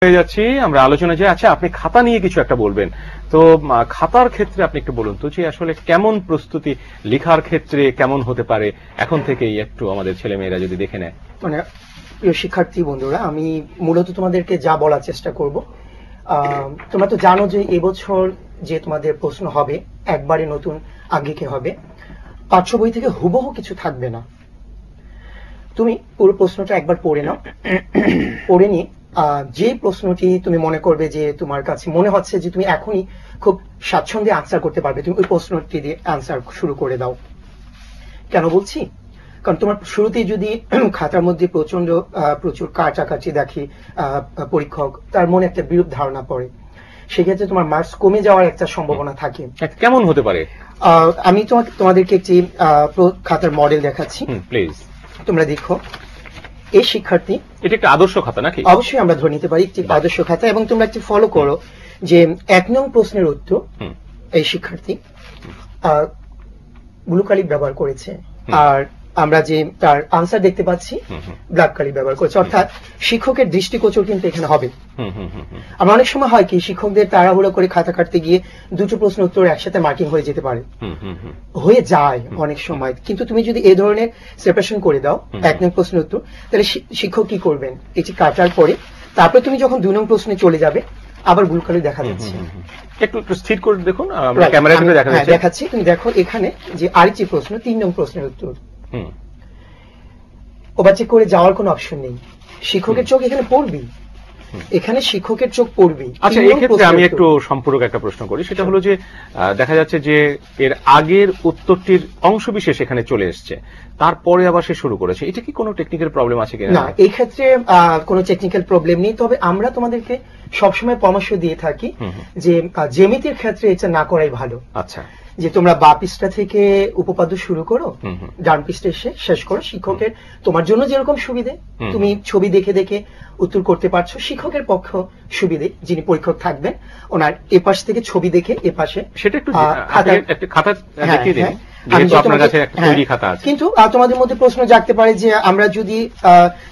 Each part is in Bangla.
হয়ে যাচ্ছি আমরা আলোচনা যে আচ্ছা আপনি খাতা নিয়ে কিছু একটা বলবেন তো খাতার ক্ষেত্রে আপনি একটু বলুন তো যে আসলে কেমন প্রস্তুতি লেখার ক্ষেত্রে কেমন হতে পারে এখন থেকেই একটু আমাদের ছেলেমেয়েরা যদি দেখে নেয়। মানে প্রিয় শিক্ষার্থী বন্ধুরা, আমি মূলত তোমাদেরকে যা বলার চেষ্টা করব, তোমরা তো জানো যে এবছর যে তোমাদের প্রশ্ন হবে একবারে নতুন আঙ্গিকে হবে, পাঠ্য বই থেকে হুবহু কিছু থাকবে না। তুমি পুরো প্রশ্নটা একবার পড়ে নাও, পড়ে নিয়ে যে প্রশ্নটি তুমি মনে করবে যে তোমার কাছে মনে হচ্ছে যে তুমি এখনই খুব স্বাচ্ছন্দ্যে আনসার করতে পারবে, তুমি ওই প্রশ্নটি দিয়ে আনসার শুরু করে দাও। কেন বলছি? কারণ তোমার শুরুতেই যদি খাতার মধ্যে প্রচুর কাটাকাটি দেখি পরীক্ষক, তার মনে একটা বিরূপ ধারণা পড়ে, সেক্ষেত্রে তোমার মার্কস কমে যাওয়ার একটা সম্ভাবনা থাকে। কেমন হতে পারে? আমি তোমাদেরকে একটি খাতার মডেল দেখাচ্ছি, প্লিজ তোমরা দেখো। এই শিক্ষার্থী, এটা একটা আদর্শ খাতা নাকি? অবশ্যই আমরা ধরে নিতে পারি একটি আদর্শ খাতা, এবং তোমরা একটি ফলো করো যে 1 নং প্রশ্নের উত্তর এই শিক্ষার্থী ব্লু কালি ব্যবহার করেছে, আর আমরা যে তার আনসার দেখতে পাচ্ছি ব্ল্যাক কালি ব্যবহার করেছে, অর্থাৎ শিক্ষকের দৃষ্টিগোচর কিন্তু এখানে হবে। আমরা অনেক সময় হয় কি, শিক্ষকদের তাড়াহুড়ো করে খাতা কাটতে গিয়ে দুটো প্রশ্ন উত্তর একসাথে মার্কিং হয়ে যেতে পারে, হয়ে যায় অনেক সময়। কিন্তু তুমি যদি এই ধরনের সেপারেশন করে দাও 1 নং প্রশ্নের উত্তর, তাহলে শিক্ষক কি করবেন, এটি কাটার পরে তারপরে তুমি যখন 2 নং প্রশ্নে চলে যাবে আবার ব্লু কালি দেখা যাচ্ছে। একটু স্থির করে দেখুন, আমরা ক্যামেরাতে দেখাচ্ছি। তুমি দেখো এখানে যে আরেকটি প্রশ্ন 3 নং প্রশ্নের উত্তর, ওভারটেক করে যাওয়ার কোনো অপশন নেই, শিক্ষকের চোখ এখানে পড়বি, এখানে শিক্ষকের চোখ পড়বি। আচ্ছা, এই ক্ষেত্রে আমি একটু সম্পূরক একটা প্রশ্ন করি, সেটা হলো যে দেখা যাচ্ছে যে এর আগের উত্তরটির অংশবিশেষ এখানে চলে এসছে, তারপরে আবার সে শুরু করেছে, এটা কি কোনো টেকনিক্যাল প্রবলেম আছে কিনা? না, এই ক্ষেত্রে কোনো টেকনিক্যাল প্রবলেম নেই, তবে আমরা তোমাদেরকে সবসময় পরামর্শ দিয়ে থাকি যে জ্যামিতির ক্ষেত্রে এটা না করাই ভালো। আচ্ছা, যে তোমরা বা পৃষ্ঠা থেকে উপপাদ্য শুরু করো, ডান পৃষ্ঠা এসে শেষ করো। শিক্ষকের তোমার জন্য যেরকম সুবিধে, তুমি ছবি দেখে দেখে উত্তর করতে পারছো, শিক্ষকের পক্ষ সুবিধে, যিনি পরীক্ষক থাকবেন ওনার এপাশ থেকে ছবি দেখে এপাশে সেটা একটু খাতা দেখিয়ে দিন। কিন্তু তোমাদের মধ্যে প্রশ্ন জাগতে পারে যে আমরা যদি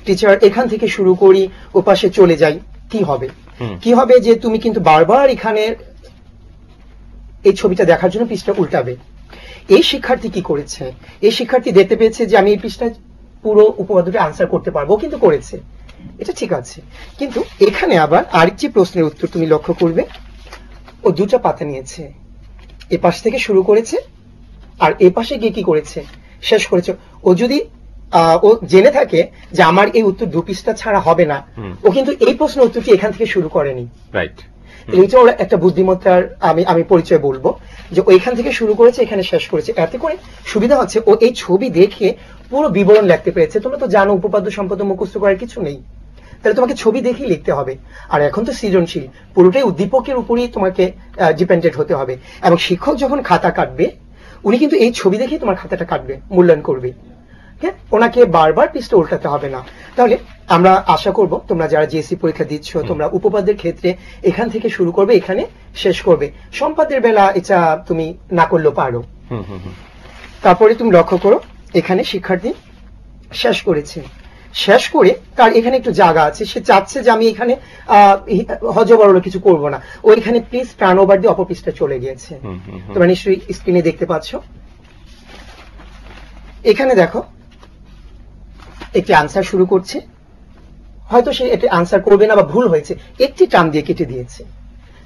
টিচার এখান থেকে শুরু করি ওপাশে চলে যাই, কি হবে? কি হবে যে তুমি কিন্তু বারবার এখানে এই ছবিটা দেখার জন্য পৃষ্ঠা উল্টাবে। এই শিক্ষার্থী কি করেছে, এই শিক্ষার্থী দেখতে পেয়েছে যে আমি এই পৃষ্ঠায় পুরো উপপাদ্যটা আনসার করতে পারবো, কিন্তু করেছে, এটা ঠিক আছে। কিন্তু এখানে আবার আরেকটি প্রশ্নের উত্তর তুমি লক্ষ্য করবে, ও 2টা পাতা নিয়েছে, এ পাশ থেকে শুরু করেছে আর এ পাশে গিয়ে কি করেছে, শেষ করেছে। ও যদি ও জেনে থাকে যে আমার এই উত্তর 2 পৃষ্ঠা ছাড়া হবে না, ও কিন্তু এই প্রশ্ন উত্তরটি এখান থেকে শুরু করেনি। রাইট, এইটা ওর একটা বুদ্ধিমত্তার আমি পরিচয় বলবো, যে ওইখান থেকে শুরু করেছে এখানে শেষ করেছে। এতে করে সুবিধা হচ্ছে ও এই ছবি দেখে পুরো বিবরণ লিখতে পেরেছে। তোমরা তো জানো উপপাদ্য সম্পাদ্য মুখস্থ করার কিছু নেই, তাহলে তোমাকে ছবি দেখেই লিখতে হবে। আর এখন তো সৃজনশীল, পুরোটাই উদ্দীপকের উপরই তোমাকে ডিপেন্ডেন্ট হতে হবে, এবং শিক্ষক যখন খাতা কাটবে উনি কিন্তু এই ছবি দেখেই তোমার খাতাটা কাটবে, মূল্যায়ন করবে। হ্যাঁ, ওনাকে বারবার পৃষ্ঠা উল্টাতে হবে না। তাহলে আমরা আশা করব তোমরা যারা জিএসসি পরীক্ষা দিচ্ছ, তোমরা উপপাদ্যের ক্ষেত্রে এখান থেকে শুরু করবে, এখানে শেষ করবে। সম্পাদ্যের বেলা এটা তুমি না করলেও পারো। তারপরে তুমি লক্ষ্য করো এখানে শিক্ষার্থী শেষ করেছে, শেষ করে তার এখানে একটু জায়গা আছে, সে চাচ্ছে যে আমি এখানে হজবরল কিছু করব না, ও এখানে প্লিজ প্রাণ ওভার দিয়ে অপর পৃষ্ঠা চলে গিয়েছে। তোমরা নিশ্চয়ই স্ক্রিনে দেখতে পাচ্ছ। এখানে দেখো একটি আনসার শুরু করছে, হয়তো সে একটি আনসার করবে না বা ভুল হয়েছে, একটি টান দিয়ে কেটে দিয়েছে,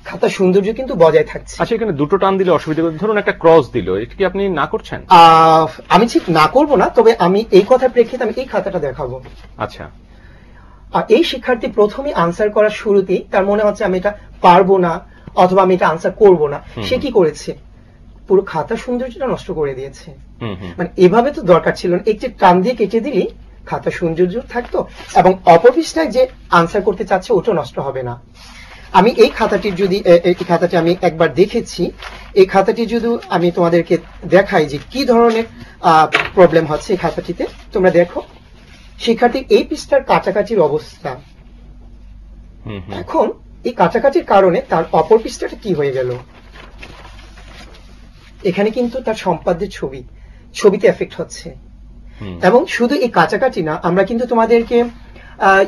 খাতা সৌন্দর্য কিন্তু বজায় থাকছে। আচ্ছা, এখানে 2টো টান দিলে অসুবিধা, ধরুন একটা ক্রস দিল, এটা কি আপনি না করছেন? আমি ঠিক না করব না, তবে আমি এই কথার প্রেক্ষিতে আমি এই খাতাটা দেখাবো। আচ্ছা, এই শিক্ষার্থী প্রথমে আনসার করার শুরুতেই তার মনে হচ্ছে আমি এটা পারবো না অথবা আমি এটা আনসার করব না, সে কি করেছে, পুরো খাতার সৌন্দর্যটা নষ্ট করে দিয়েছে। মানে এভাবে তো দরকার ছিল না, একটি টান দিয়ে কেটে দিলেই খাতা সৌন্দর্য থাকতো, এবং অপপৃষ্ঠায় যে আনসার করতে চাচ্ছে ওটা নষ্ট হবে না। আমি এই খাতাটির যদি এই খাতাটি আমি একবার দেখেছি, এই খাতাটি যদি আমি তোমাদেরকে দেখাই যে কি ধরনের প্রবলেম হচ্ছে এই খাতাটিতে, তোমরা দেখো শিক্ষার্থীর এই পৃষ্ঠার কাছাকাছির অবস্থা। এখন এই কাছাকাছির কারণে তার অপর পৃষ্ঠাটা কি হয়ে গেল, এখানে কিন্তু তার সম্পাদ্যের ছবিতে এফেক্ট হচ্ছে। এবং শুধু এই কাছাকাছি না, আমরা কিন্তু তোমাদেরকে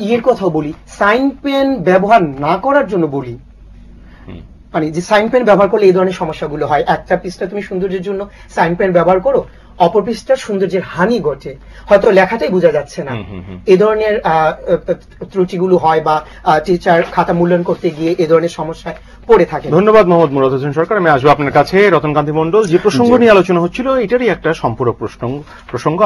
ইয়ের কথাও বলি, সাইন পেন ব্যবহার না করার জন্য বলি, মানে যে সাইন পেন ব্যবহার করলে এই ধরনের সমস্যাগুলো হয়। একটা পৃষ্ঠা তুমি সৌন্দর্যের জন্য সাইন পেন ব্যবহার করো, অপর পৃষ্ঠার সৌন্দর্যের হানি ঘটে, হয়তো লেখাটাই বোঝা যাচ্ছে না। এই ধরনের ত্রুটিগুলো হয় বা টিচার খাতা মূল্যায়ন করতে গিয়ে এই ধরনের সমস্যায় পড়ে থাকে। ধন্যবাদ মোহাম্মদ মুরাদ হোসেন সরকার। আমি আসবো আপনার কাছে রতনকান্তি মণ্ডল। যে প্রসঙ্গ নিয়ে আলোচনা হচ্ছিল এটারই একটা সম্পূরক প্রসঙ্গ।